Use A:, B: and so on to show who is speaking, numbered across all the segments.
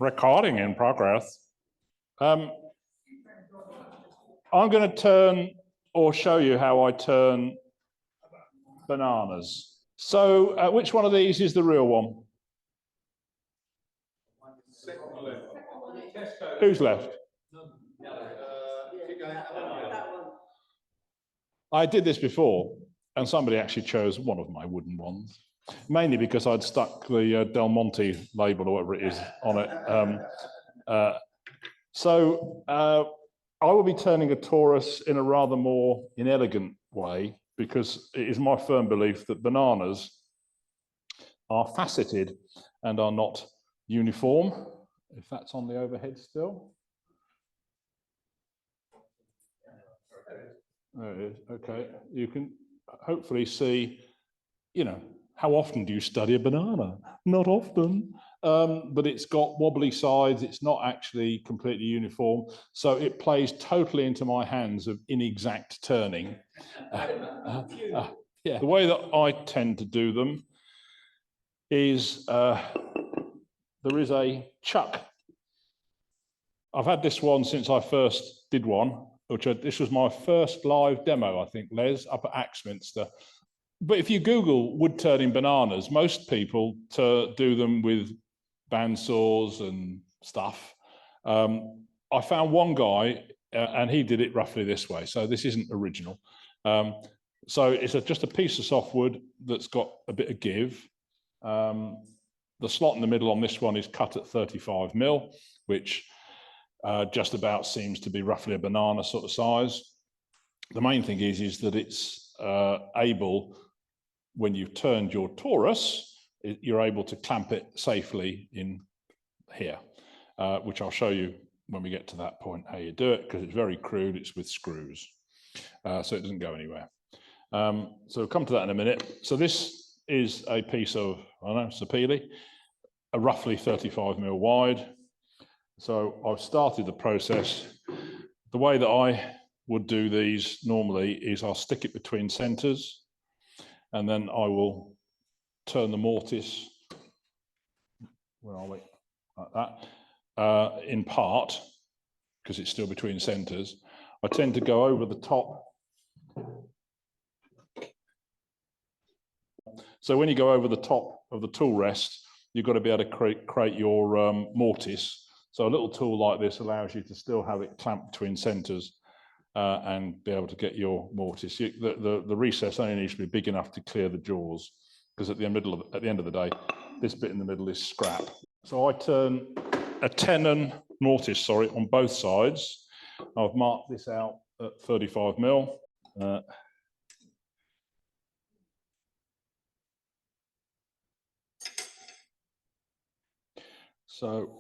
A: Recording in progress. I'm going to turn or show you how I turn bananas. So which one of these is the real one? Who's left? I did this before, and somebody actually chose one of my wooden ones, mainly because I'd stuck the Del Monte label or whatever it is on it. I will be turning a torus in a rather more inelegant way, because it is my firm belief that bananas are faceted and are not uniform. If that's on the overhead still. There it is. Okay, you can hopefully see, you know, how often do you study a banana? Not often, but it's got wobbly sides. It's not actually completely uniform. So it plays totally into my hands of inexact turning. Yeah. The way that I tend to do them is there is a chuck. I've had this one since I first did one, this was my first live demo, I think, Les, up at Axminster. But if you Google wood turning bananas, most people do them with bandsaws and stuff. I found one guy, and he did it roughly this way. So this isn't original. So it's just a piece of softwood that's got a bit of give. The slot in the middle on this one is cut at 35 mil, which just about seems to be roughly a banana sort of size. The main thing is that it's able, when you've turned your torus, you're able to clamp it safely in here, which I'll show you when we get to that point how you do it, because it's very crude. It's with screws, so it doesn't go anywhere. So we'll come to that in a minute. So this is a piece of, I don't know, sapele, roughly 35 mil wide. So I've started the process. The way that I would do these normally is I'll stick it between centers, and then I will turn the mortise, where are we, like that, in part, because it's still between centers. I tend to go over the top. So when you go over the top of the tool rest, you've got to be able to create your mortise. So a little tool like this allows you to still have it clamped between centers and be able to get your mortise. The recess only needs to be big enough to clear the jaws, because at the end of the day, this bit in the middle is scrap. So I turn a tenon mortise, on both sides. I've marked this out at 35 mil. So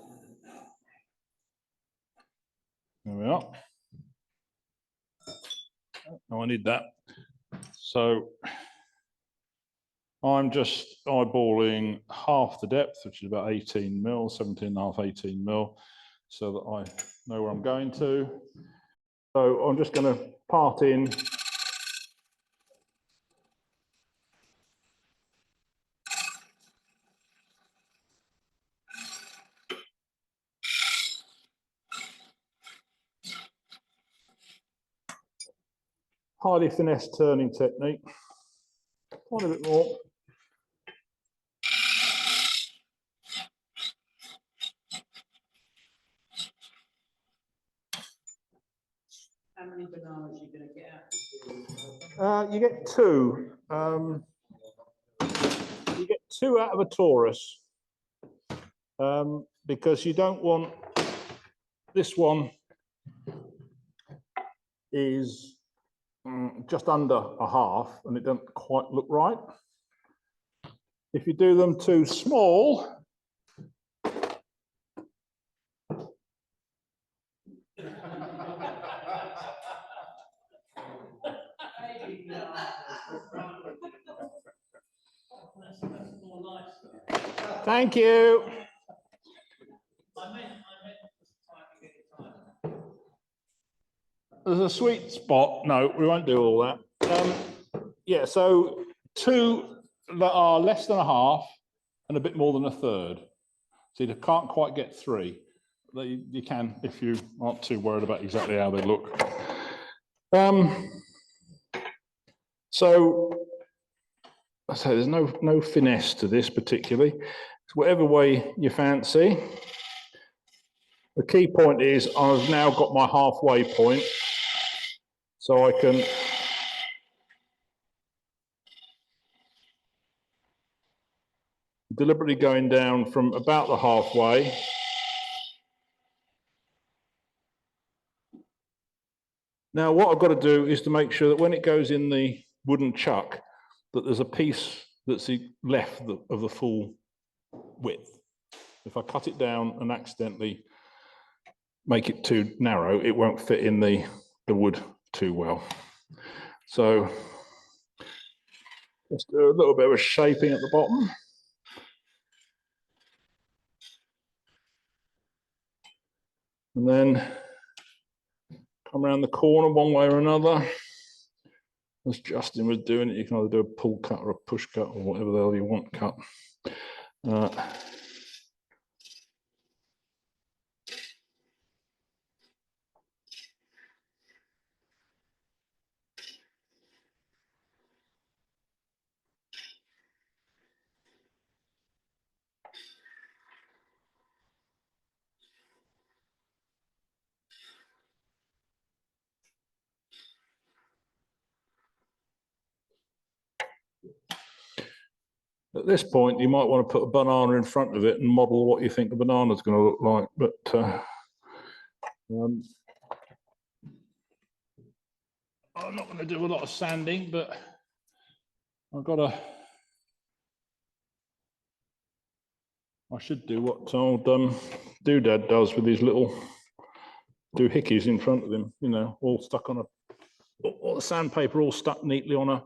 A: there we are. Oh, I need that. So I'm just eyeballing half the depth, which is about 18 mil, 17.5, 18 mil, so that I know where I'm going to. So I'm just going to part in. Highly finesse turning technique. Quite a bit more.
B: How many bananas are you going to get out?
A: You get two. You get two out of a torus, because you don't want, this one is just under a half, and it doesn't quite look right. If you do them too small, thank you. There's a sweet spot. No, we won't do all that. Yeah, so two that are less than a half and a bit more than a third. See, they can't quite get 3. You can if you aren't too worried about exactly how they look. So I say there's no finesse to this particularly. It's whatever way you fancy. The key point is I've now got my halfway point, so I can deliberately going down from about the halfway. Now what I've got to do is to make sure that when it goes in the wooden chuck, that there's a piece that's left of the full width. If I cut it down and accidentally make it too narrow, it won't fit in the wood too well. So let's do a little bit of a shaping at the bottom. And then come around the corner one way or another. As Justin was doing it, you can either do a pull cut or a push cut or whatever the hell you want cut. At this point, you might want to put a banana in front of it and model what you think the banana is going to look like. But I'm not going to do a lot of sanding, but I've got to. I should do what old Doodad does with his little doohickeys in front of him, you know, all stuck on all the sandpaper all stuck neatly on a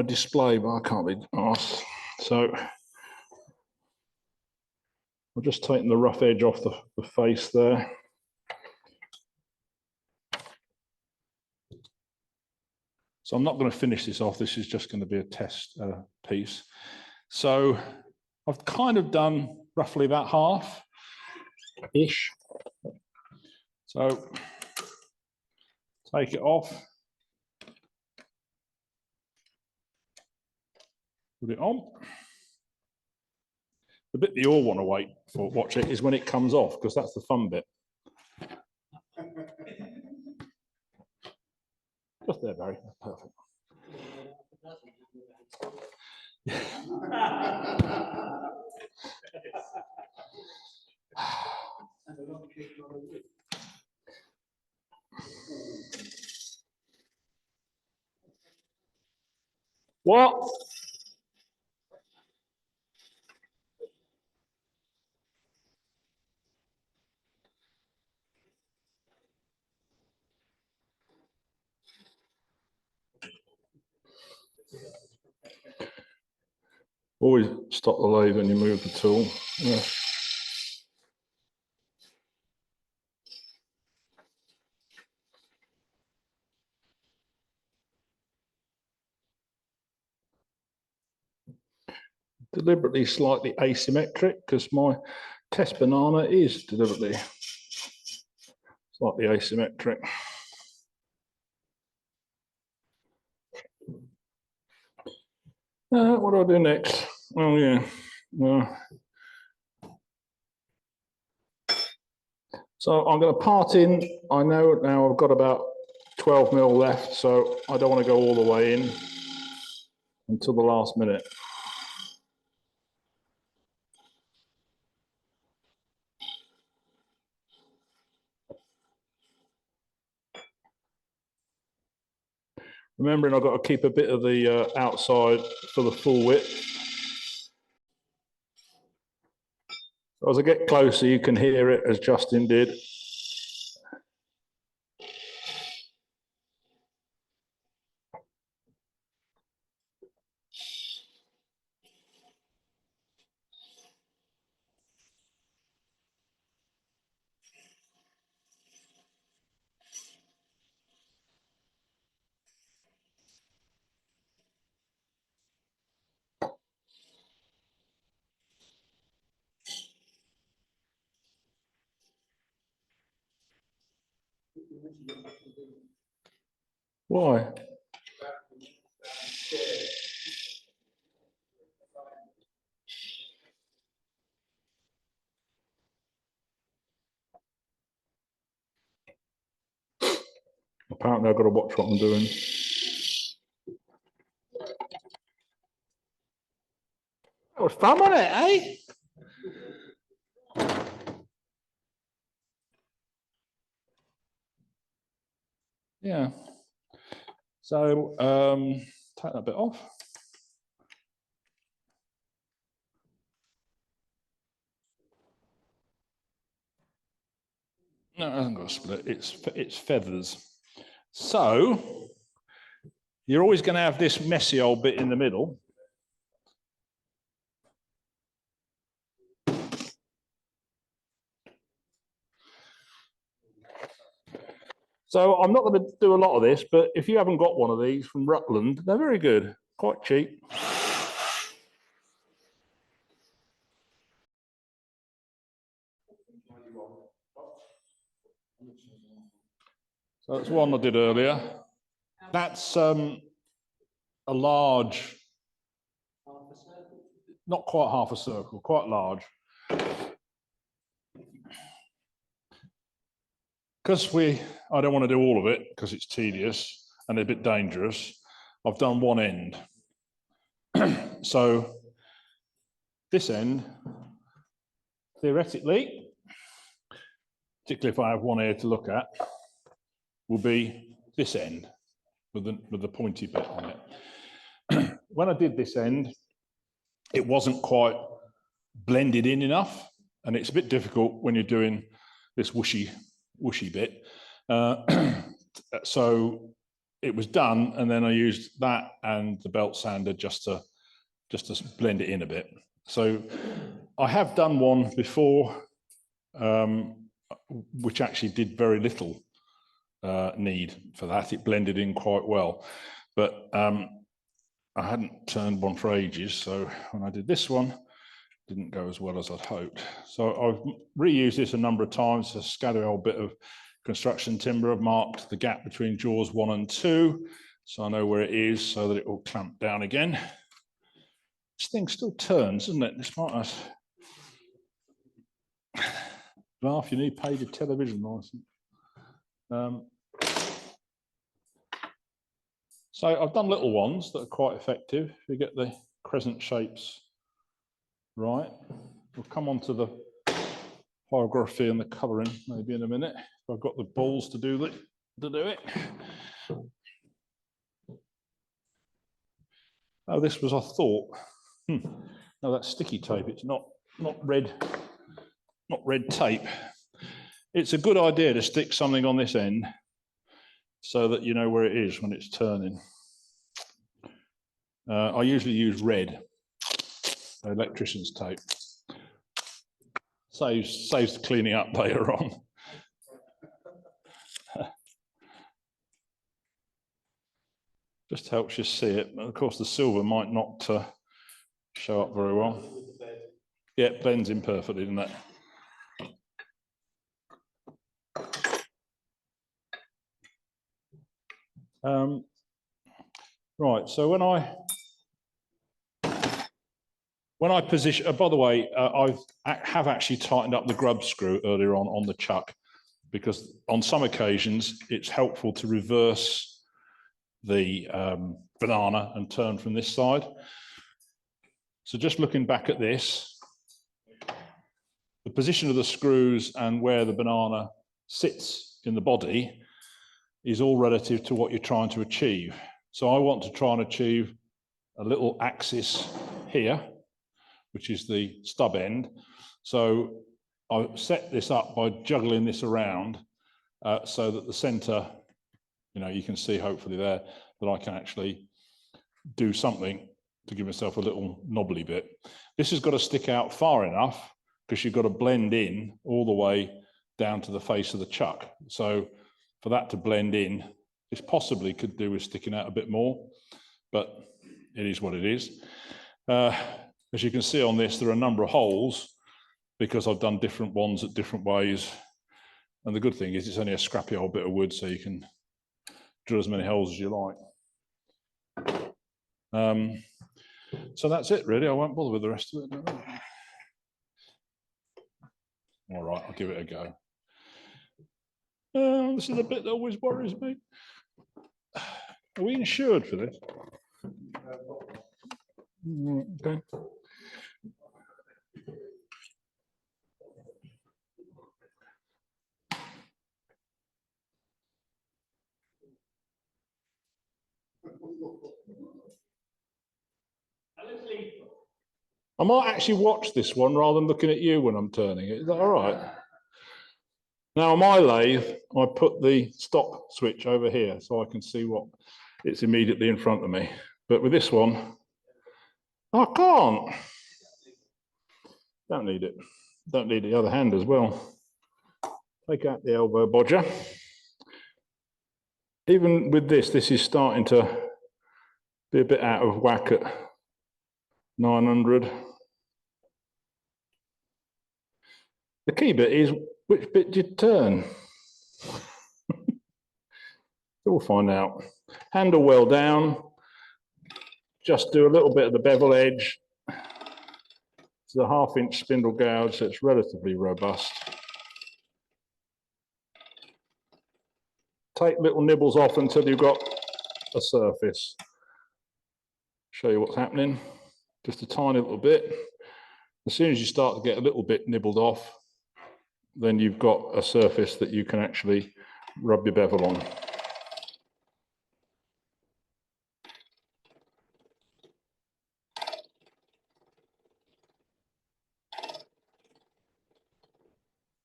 A: display, but I can't be arsed. So I've just taken the rough edge off the face there. So I'm not going to finish this off. This is just going to be a test piece. So I've kind of done roughly about half-ish. So take it off. Put it on. The bit that you all want to watch it is when it comes off, because that's the fun bit. Just there, Barry. Perfect. What? Always stop the lathe when you move the tool. Yeah. Deliberately slightly asymmetric because my test banana is deliberately slightly asymmetric. What do I do next? Oh yeah. So I'm going to part in. I know now I've got about 12 mil left, so I don't want to go all the way in until the last minute. Remembering I've got to keep a bit of the outside for the full width. So as I get closer, you can hear it as Justin did. Why? Apparently I've got to watch what I'm doing. That was fun, wasn't it, eh? Yeah. So take that bit off. No, it hasn't got a split. It's feathers. So you're always going to have this messy old bit in the middle. So I'm not going to do a lot of this, but if you haven't got one of these from Rutland, they're very good, quite cheap. So that's one I did earlier. That's a large, not quite half a circle, quite large. Because I don't want to do all of it because it's tedious and a bit dangerous, I've done one end. So this end, theoretically, particularly if I have one here to look at, will be this end with the pointy bit on it. When I did this end, it wasn't quite blended in enough, and it's a bit difficult when you're doing this whooshy bit. So it was done, and then I used that and the belt sander just to blend it in a bit. So I have done one before, which actually did very little need for that. It blended in quite well, but I hadn't turned one for ages, so when I did this one, it didn't go as well as I'd hoped. So I've reused this a number of times, a scattered old bit of construction timber. I've marked the gap between jaws 1 and 2, so I know where it is so that it will clamp down again. This thing still turns, doesn't it? Despite us. Ralph, you need paid a television license. So I've done little ones that are quite effective. If you get the crescent shapes right. We'll come on to the pyrography and the colouring maybe in a minute. If I've got the balls to do it. Oh, this was, I thought. No, that's sticky tape. It's not red tape. It's a good idea to stick something on this end so that you know where it is when it's turning. I usually use red, electrician's tape. Saves the cleaning up later on. Just helps you see it. Of course, the silver might not show up very well. Yeah, it blends in perfectly, doesn't it? Right, so when I position, by the way, I have actually tightened up the grub screw earlier on the chuck, because on some occasions it's helpful to reverse the banana and turn from this side. So just looking back at this, the position of the screws and where the banana sits in the body is all relative to what you're trying to achieve. So I want to try and achieve a little axis here, which is the stub end. So I set this up by juggling this around so that the center, you can see hopefully there that I can actually do something to give myself a little knobbly bit. This has got to stick out far enough because you've got to blend in all the way down to the face of the chuck. So for that to blend in, this possibly could do with sticking out a bit more, but it is what it is. As you can see on this, there are a number of holes because I've done different ones at different ways. And the good thing is it's only a scrappy old bit of wood, so you can drill as many holes as you like. So that's it, really. I won't bother with the rest of it. All right, I'll give it a go. This is the bit that always worries me. Are we insured for this? Okay. I might actually watch this one rather than looking at you when I'm turning it. Is that all right? Now, on my lathe, I put the stop switch over here so I can see what it's immediately in front of me. But with this one, I can't. Don't need it. Don't need the other hand as well. Take out the elbow bodger. Even with this, this is starting to be a bit out of whack at 900. The key bit is which bit do you turn? We'll find out. Handle well down. Just do a little bit of the bevel edge. It's a 1/2 inch spindle gouge, so it's relatively robust. Take little nibbles off until you've got a surface. Show you what's happening. Just a tiny little bit. As soon as you start to get a little bit nibbled off, then you've got a surface that you can actually rub your bevel on.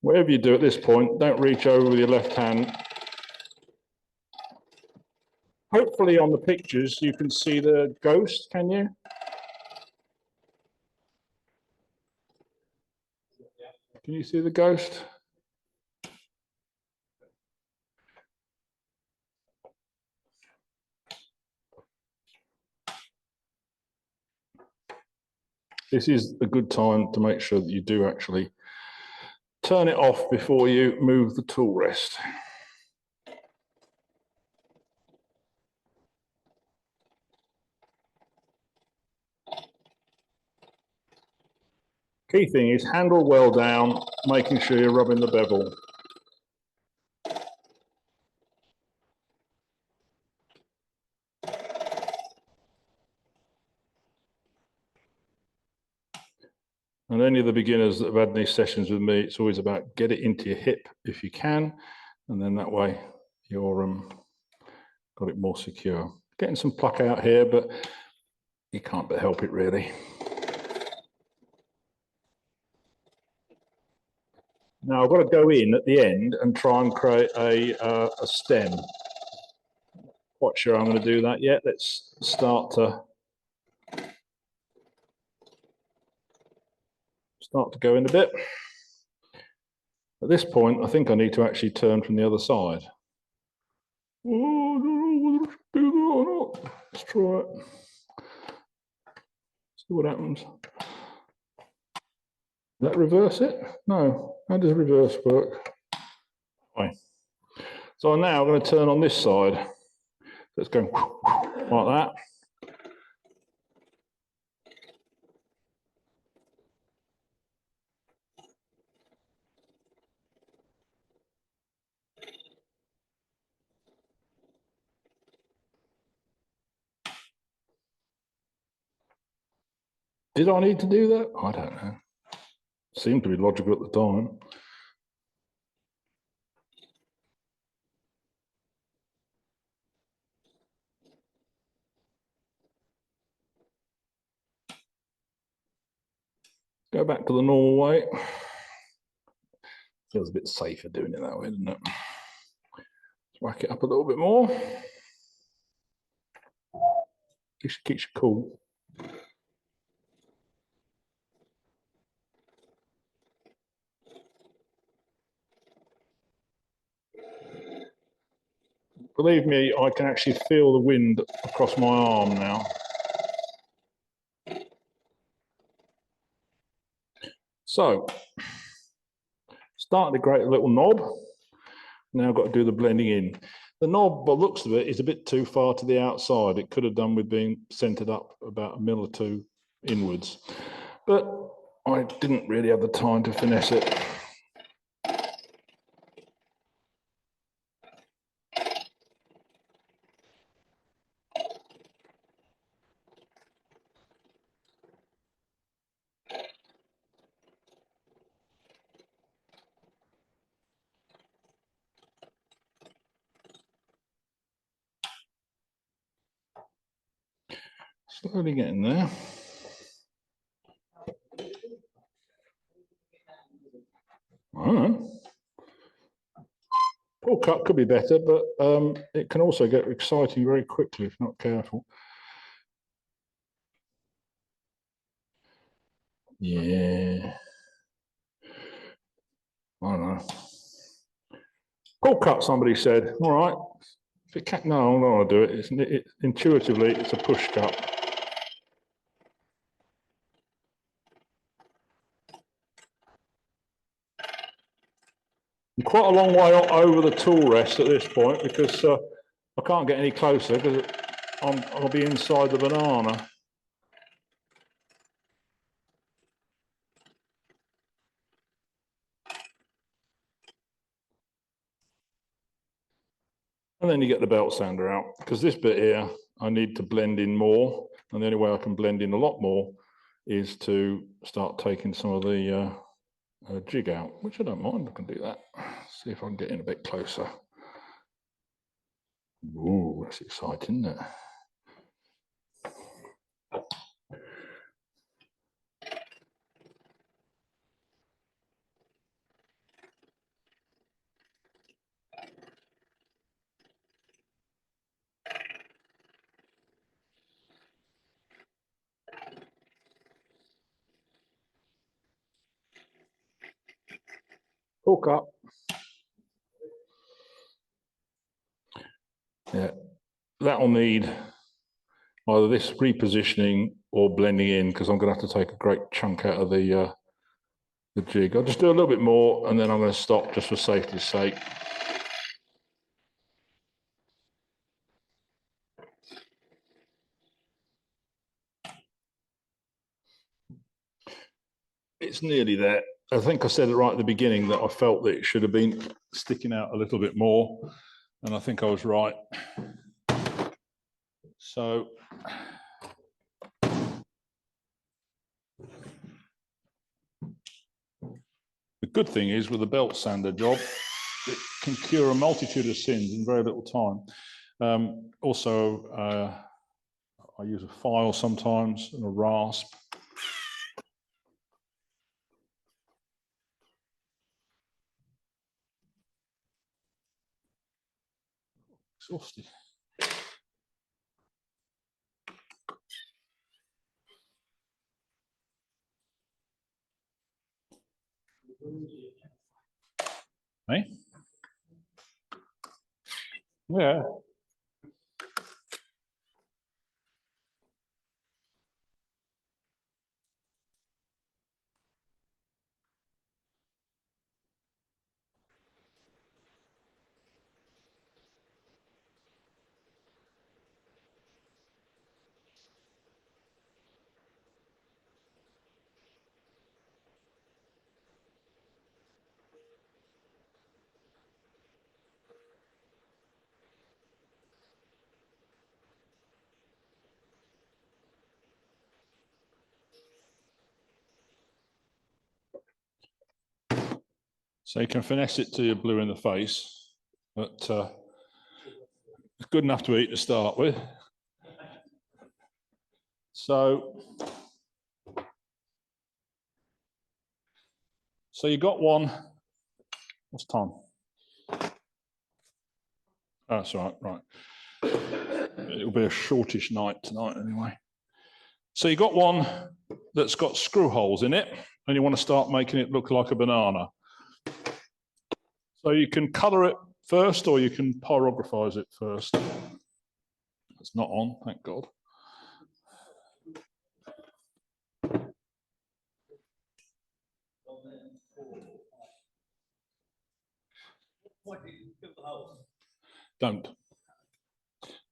A: Whatever you do at this point, don't reach over with your left hand. Hopefully on the pictures you can see the ghost, can you? Can you see the ghost? This is a good time to make sure that you do actually turn it off before you move the tool rest. Key thing is handle well down, making sure you're rubbing the bevel. And any of the beginners that have had these sessions with me, it's always about get it into your hip if you can, and then that way you're got it more secure. Getting some pluck out here, but you can't but help it really. Now I've got to go in at the end and try and create a stem. Quite sure I'm going to do that yet. Let's start to go in a bit. At this point, I think I need to actually turn from the other side. Oh, I don't know whether I should do that or not. Let's try it. See what happens. Does that reverse it? No. How does reverse work? Right. So I'm now going to turn on this side. So it's going like that. Did I need to do that? I don't know. Seemed to be logical at the time. Go back to the normal way. Feels a bit safer doing it that way, doesn't it? Let's whack it up a little bit more. Keeps you cool. Believe me, I can actually feel the wind across my arm now. So, starting to grate a little knob. Now I've got to do the blending in. The knob, by the looks of it, is a bit too far to the outside. It could have done with being centered up about a mil or two inwards. But I didn't really have the time to finesse it. Slowly getting there. I don't know. Pull cut could be better, but it can also get exciting very quickly if not careful. Yeah. I don't know. Pull cut, somebody said. All right. If it can't, no, I don't want to do it. Intuitively, it's a push cut. I'm quite a long way over the tool rest at this point because I can't get any closer because I'll be inside the banana. And then you get the belt sander out because this bit here, I need to blend in more. And the only way I can blend in a lot more is to start taking some of the jig out, which I don't mind. I can do that. See if I can get in a bit closer. Ooh, that's exciting, isn't it? Hook up. Yeah, that'll need either this repositioning or blending in because I'm going to have to take a great chunk out of the jig. I'll just do a little bit more and then I'm going to stop just for safety's sake. It's nearly there. I think I said it right at the beginning that I felt that it should have been sticking out a little bit more, and I think I was right. So the good thing is with the belt sander job, it can cure a multitude of sins in very little time. Also, I use a file sometimes and a rasp. Exhausted. Hey? Yeah. So you can finesse it till you're blue in the face, but it's good enough to eat to start with. So you got one. What's time? Oh, that's all right. It'll be a shortish night tonight anyway. So you got one that's got screw holes in it, and you want to start making it look like a banana. So you can colour it first, or you can pyrographize it first. It's not on, thank God.
B: Why do you fill the holes?
A: Don't.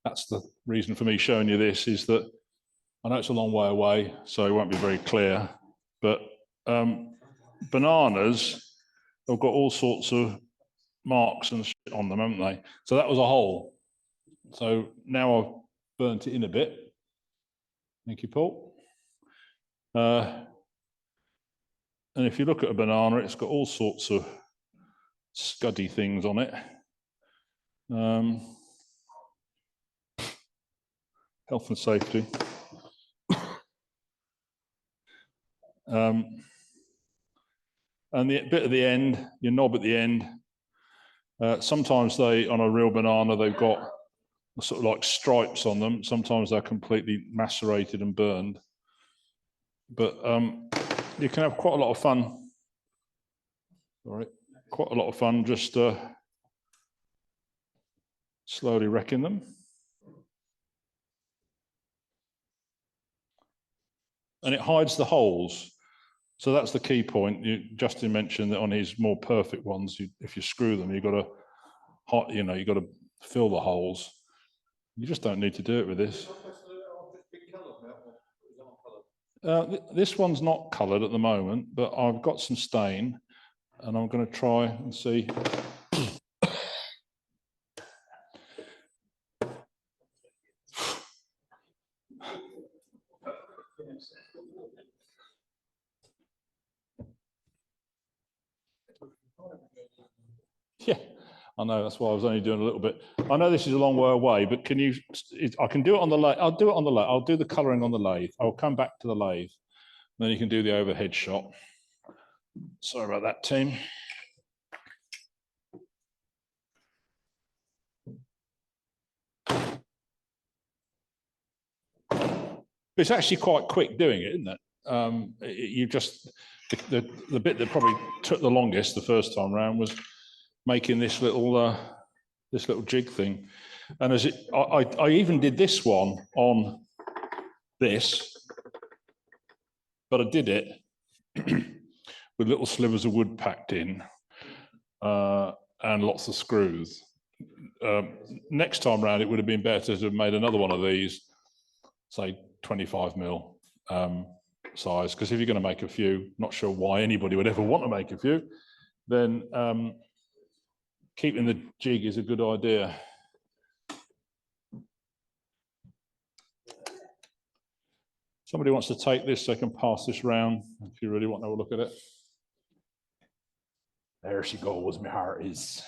A: That's the reason for me showing you this, is that I know it's a long way away, so it won't be very clear, but bananas have got all sorts of marks and shit on them, haven't they? So that was a hole. So now I've burnt it in a bit. Thank you, Paul. And if you look at a banana, it's got all sorts of scuddy things on it. Health and safety. And the bit at the end, your knob at the end, sometimes they, on a real banana, they've got sort of like stripes on them. Sometimes they're completely macerated and burned. But you can have quite a lot of fun. All right, quite a lot of fun just slowly wrecking them. And it hides the holes. So that's the key point. Justin mentioned that on his more perfect ones, if you screw them, you've got to, you've got to fill the holes. You just don't need to do it with this. This one's not coloured at the moment, but I've got some stain, and I'm going to try and see. Yeah, I know, that's why I was only doing a little bit. I know this is a long way away, but can you, I can do it on the lathe. I'll do it on the lathe. I'll do the colouring on the lathe. I'll come back to the lathe. Then you can do the overhead shot. Sorry about that, team. It's actually quite quick doing it, isn't it? You just, the bit that probably took the longest the first time around was making this little jig thing. And as I even did this one on this, but I did it with little slivers of wood packed in and lots of screws. Next time round, it would have been better to have made another one of these, say 25 mil size, because if you're going to make a few, not sure why anybody would ever want to make a few, then keeping the jig is a good idea. Somebody wants to take this, so I can pass this round if you really want to have a look at it. There she goes, my heart is.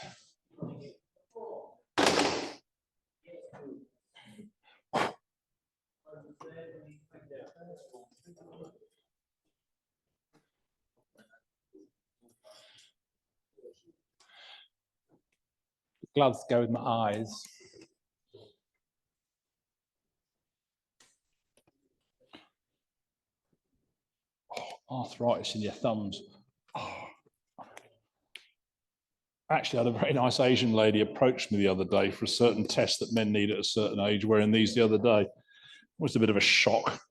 A: Gloves go with my eyes. Oh, arthritis in your thumbs. Oh. Actually, I had a very nice Asian lady approach me the other day for a certain test that men need at a certain age, wearing these the other day. It was a bit of a shock.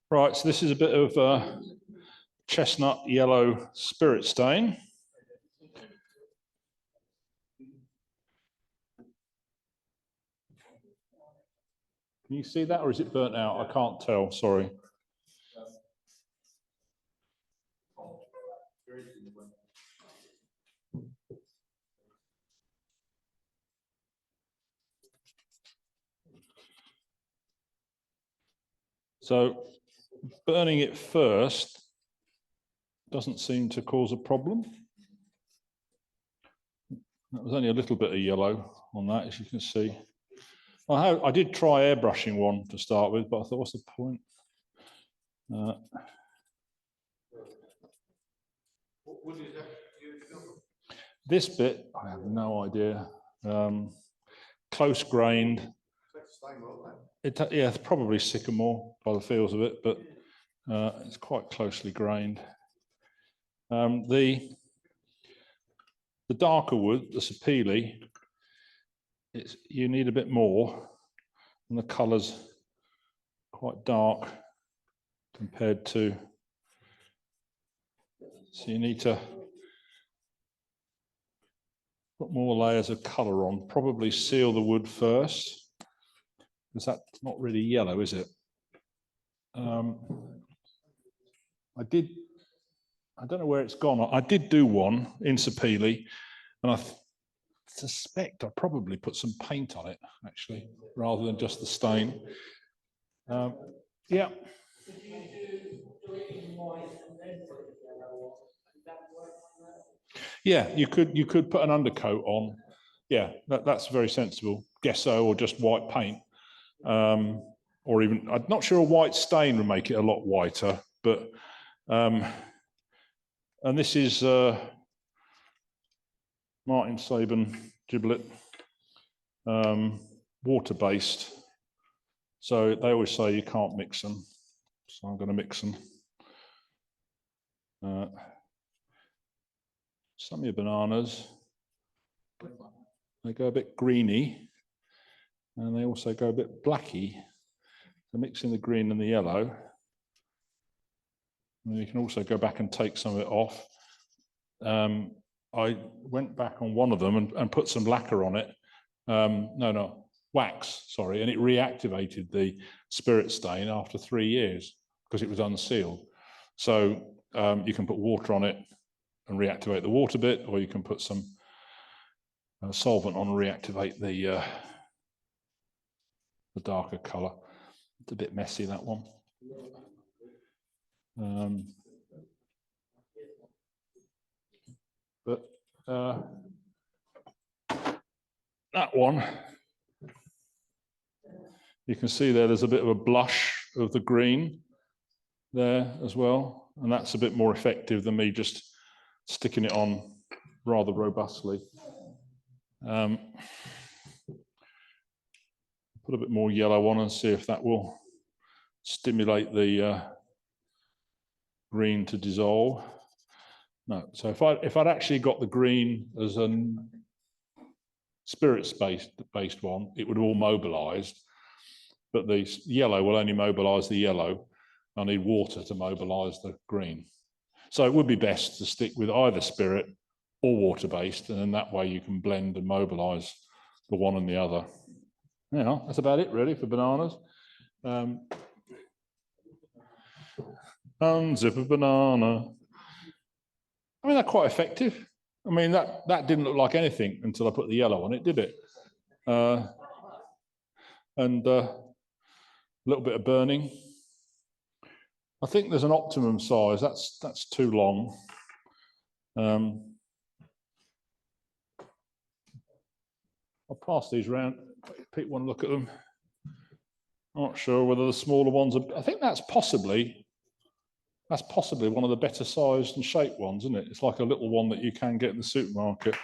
A: Right, so this is a bit of chestnut yellow spirit stain. Can you see that, or is it burnt out? I can't tell, sorry. So burning it first doesn't seem to cause a problem. That was only a little bit of yellow on that, as you can see. I did try airbrushing one to start with, but I thought, what's the point? This bit, I have no idea. Close grained. Yeah, it's probably sycamore by the feels of it, but it's quite closely grained. The darker wood, the sapele, you need a bit more, and the colour's quite dark compared to, so you need to put more layers of colour on, probably seal the wood first, because that's not really yellow, is it? I don't know where it's gone. I did do one in Sapele, and I suspect I probably put some paint on it, actually, rather than just the stain. Yeah. Yeah, you could put an undercoat on. Yeah, that's very sensible. Gesso or just white paint. Or even, I'm not sure a white stain would make it a lot whiter, but, and this is Martin Sabin giblet, water-based. So they always say you can't mix them. So I'm going to mix them. Some of your bananas, they go a bit greeny, and they also go a bit blacky. So mixing the green and the yellow. And you can also go back and take some of it off. I went back on one of them and put some lacquer on it. Wax, sorry, and it reactivated the spirit stain after 3 years because it was unsealed. So you can put water on it and reactivate the water bit, or you can put some solvent on and reactivate the darker colour. It's a bit messy, that one. But that one, you can see there's a bit of a blush of the green there as well, and that's a bit more effective than me just sticking it on rather robustly. Put a bit more yellow on and see if that will stimulate the green to dissolve. No, so if I'd actually got the green as a spirits-based one, it would all mobilised, but the yellow will only mobilise the yellow. I need water to mobilise the green. So it would be best to stick with either spirit or water-based, and then that way you can blend and mobilise the one and the other. Yeah, that's about it really for bananas. Unzip a banana. I mean, they're quite effective. I mean, that didn't look like anything until I put the yellow on it, did it? And a little bit of burning. I think there's an optimum size. That's too long. I'll pass these around. People want to look at them. I'm not sure whether the smaller ones are. I think that's possibly one of the better sized and shaped ones, isn't it? It's like a little one that you can get in the supermarket.